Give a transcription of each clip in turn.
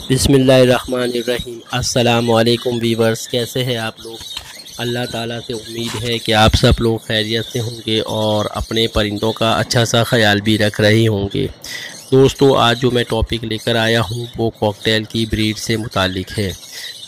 बिस्मिल्लाहिर्रहमानिर्रहीम। अस्सलामुअलैकुम वीवर्स, कैसे हैं आप लोग। अल्लाह ताला से उम्मीद है कि आप सब लोग खैरियत से होंगे और अपने परिंदों का अच्छा सा ख्याल भी रख रहे होंगे। दोस्तों, आज जो मैं टॉपिक लेकर आया हूँ वो कॉकटेल की ब्रीड से मुतालिक है।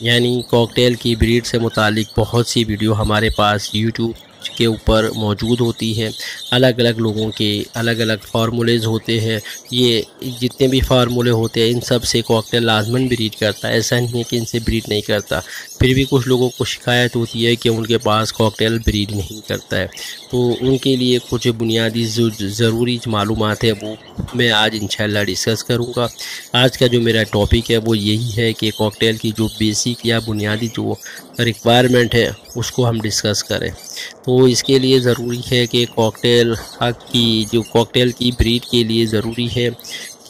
यानी कॉकटेल की ब्रीड से मुतालिक बहुत सी वीडियो हमारे पास यूट्यूब के ऊपर मौजूद होती है। अलग अलग लोगों के अलग अलग फार्मूलेज़ होते हैं। ये जितने भी फार्मूले होते हैं इन सब से कॉकटेल लाजमन ब्रीड करता है। ऐसा नहीं है कि इनसे ब्रीड नहीं करता। फिर भी कुछ लोगों को शिकायत होती है कि उनके पास कॉकटेल ब्रीड नहीं करता है। तो उनके लिए कुछ बुनियादी जो ज़रूरी मालूमात है वो मैं आज इंशाल्लाह डिस्कस करूँगा। आज का जो मेरा टॉपिक है वो यही है कि कॉकटेल की जो बेसिक या बुनियादी जो रिक्वायरमेंट है उसको हम डिस्कस करें। तो इसके लिए ज़रूरी है कि कॉकटेल की ब्रीड के लिए ज़रूरी है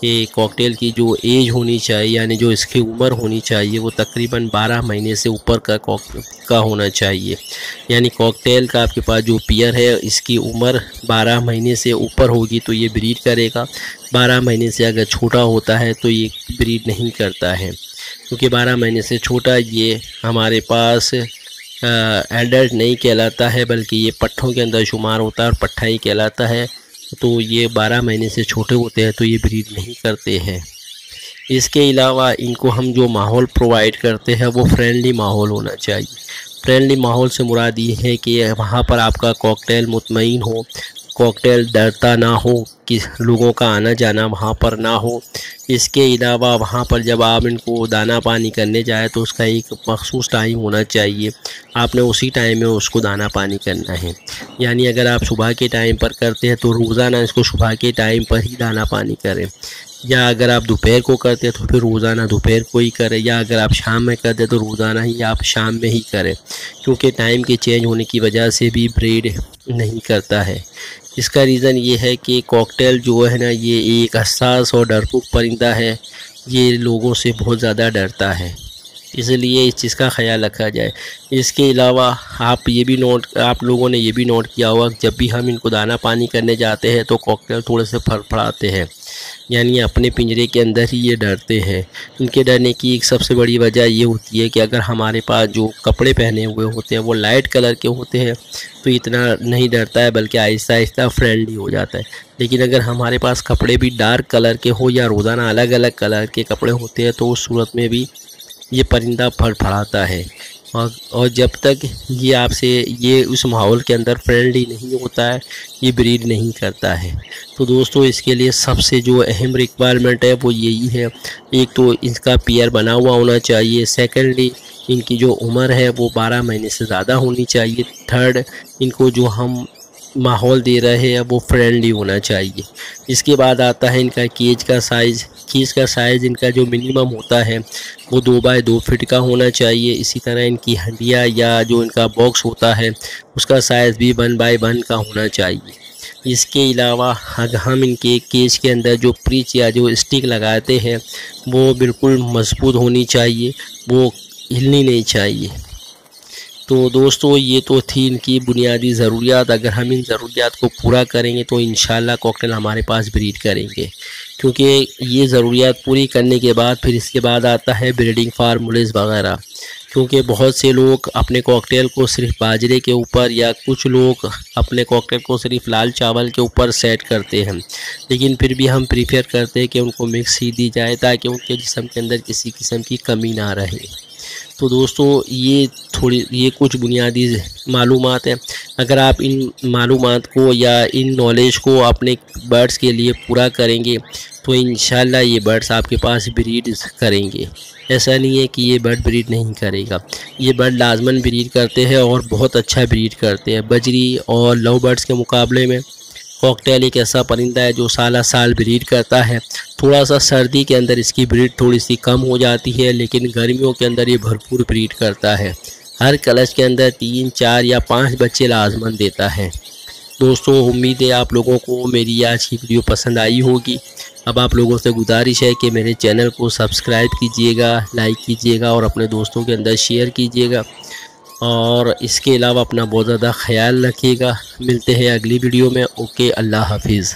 कि कॉकटेल की जो एज होनी चाहिए, यानी जो इसकी उम्र होनी चाहिए वो तकरीबन 12 महीने से ऊपर का होना चाहिए। यानी कॉकटेल का आपके पास जो पियर है इसकी उम्र 12 महीने से ऊपर होगी तो ये ब्रीड करेगा। 12 महीने से अगर छोटा होता है तो ये ब्रीड नहीं करता है, क्योंकि 12 महीने से छोटा ये हमारे पास एडल्ट नहीं कहलाता है, बल्कि ये पट्ठों के अंदर शुमार होता है और पट्ठा ही कहलाता है। तो ये 12 महीने से छोटे होते हैं तो ये ब्रीड नहीं करते हैं। इसके अलावा इनको हम जो माहौल प्रोवाइड करते हैं वो फ्रेंडली माहौल होना चाहिए। फ्रेंडली माहौल से मुराद ये है कि वहाँ पर आपका कॉकटेल मुतमईन हो, कॉकटेल डरता ना हो, कि लोगों का आना जाना वहाँ पर ना हो। इसके अलावा वहाँ पर जब आप इनको दाना पानी करने जाए तो उसका एक मखसूस टाइम होना चाहिए। आपने उसी टाइम में उसको दाना पानी करना है। यानी अगर आप सुबह के टाइम पर करते हैं तो रोज़ाना इसको सुबह के टाइम पर ही दाना पानी करें, या अगर आप दोपहर को करते हैं तो फिर रोज़ाना दोपहर को ही करें, या अगर आप शाम में करते हैं तो रोज़ाना ही आप शाम में ही करें, क्योंकि टाइम के चेंज होने की वजह से भी ब्रीड नहीं करता है। इसका रीज़न ये है कि कॉकटेल जो है ना, ये एक हसास और डरपोक परिंदा है। ये लोगों से बहुत ज़्यादा डरता है, इसलिए इस चीज़ का ख्याल रखा जाए। इसके अलावा आप लोगों ने ये भी नोट किया होगा कि जब भी हम इनको दाना पानी करने जाते हैं तो कॉकटेल थोड़े से फड़फड़ाते हैं, यानी अपने पिंजरे के अंदर ही ये डरते हैं। इनके डरने की एक सबसे बड़ी वजह ये होती है कि अगर हमारे पास जो कपड़े पहने हुए होते हैं वो लाइट कलर के होते हैं तो इतना नहीं डरता है, बल्कि आहिस्ता आहिस्ता फ्रेंडली हो जाता है। लेकिन अगर हमारे पास कपड़े भी डार्क कलर के हो या रोज़ाना अलग अलग कलर के कपड़े होते हैं तो उस सूरत में भी ये परिंदा फड़फड़ाता है। और जब तक ये आपसे ये उस माहौल के अंदर फ्रेंडली नहीं होता है ये ब्रीड नहीं करता है। तो दोस्तों, इसके लिए सबसे जो अहम रिक्वायरमेंट है वो यही है, एक तो इसका पेयर बना हुआ होना चाहिए। सेकेंडली, इनकी जो उम्र है वो 12 महीने से ज़्यादा होनी चाहिए। थर्ड, इनको जो हम माहौल दे रहे हैं वो फ्रेंडली होना चाहिए। इसके बाद आता है इनका केज का साइज़। केज का साइज़ इनका जो मिनिमम होता है वो 2 बाय 2 फीट का होना चाहिए। इसी तरह इनकी हंडिया या जो इनका बॉक्स होता है उसका साइज़ भी 1 बाय 1 का होना चाहिए। इसके अलावा हम इनके केज के अंदर जो प्रीच या जो स्टिक लगाते हैं वो बिल्कुल मजबूत होनी चाहिए, वो हिलनी नहीं चाहिए। तो दोस्तों, ये तो थी इनकी बुनियादी ज़रूरियात। अगर हम इन ज़रूरियात को पूरा करेंगे तो इंशाल्लाह कॉकटेल हमारे पास ब्रीड करेंगे, क्योंकि ये ज़रूरियात पूरी करने के बाद फिर इसके बाद आता है ब्रीडिंग फार्मूलेज़ वगैरह। क्योंकि बहुत से लोग अपने कॉकटेल को सिर्फ बाजरे के ऊपर या कुछ लोग अपने कॉकटेल को सिर्फ लाल चावल के ऊपर सेट करते हैं, लेकिन फिर भी हम प्रीफर करते हैं कि उनको मिक्स ही दी जाए ताकि उनके जिस्म के अंदर किसी किस्म की कमी ना रहे। तो दोस्तों, ये कुछ बुनियादी मालूमात हैं। अगर आप इन मालूमात को या इन नॉलेज को अपने बर्ड्स के लिए पूरा करेंगे तो इंशाल्लाह ये बर्ड्स आपके पास ब्रीड करेंगे। ऐसा नहीं है कि ये बर्ड ब्रीड नहीं करेगा, ये बर्ड लाजमन ब्रीड करते हैं और बहुत अच्छा ब्रीड करते हैं। बजरी और लव बर्ड्स के मुकाबले में कॉकटेल एक ऐसा परिंदा है जो साल साल ब्रीड करता है। थोड़ा सा सर्दी के अंदर इसकी ब्रीड थोड़ी सी कम हो जाती है, लेकिन गर्मियों के अंदर ये भरपूर ब्रीड करता है। हर कलश के अंदर 3, 4 या 5 बच्चे लाजमन देता है। दोस्तों, उम्मीद है आप लोगों को मेरी आज की वीडियो पसंद आई होगी। अब आप लोगों से गुजारिश है कि मेरे चैनल को सब्सक्राइब कीजिएगा, लाइक कीजिएगा और अपने दोस्तों के अंदर शेयर कीजिएगा। और इसके अलावा अपना बहुत ज़्यादा ख्याल रखिएगा। मिलते हैं अगली वीडियो में। ओके, अल्लाह हाफिज़।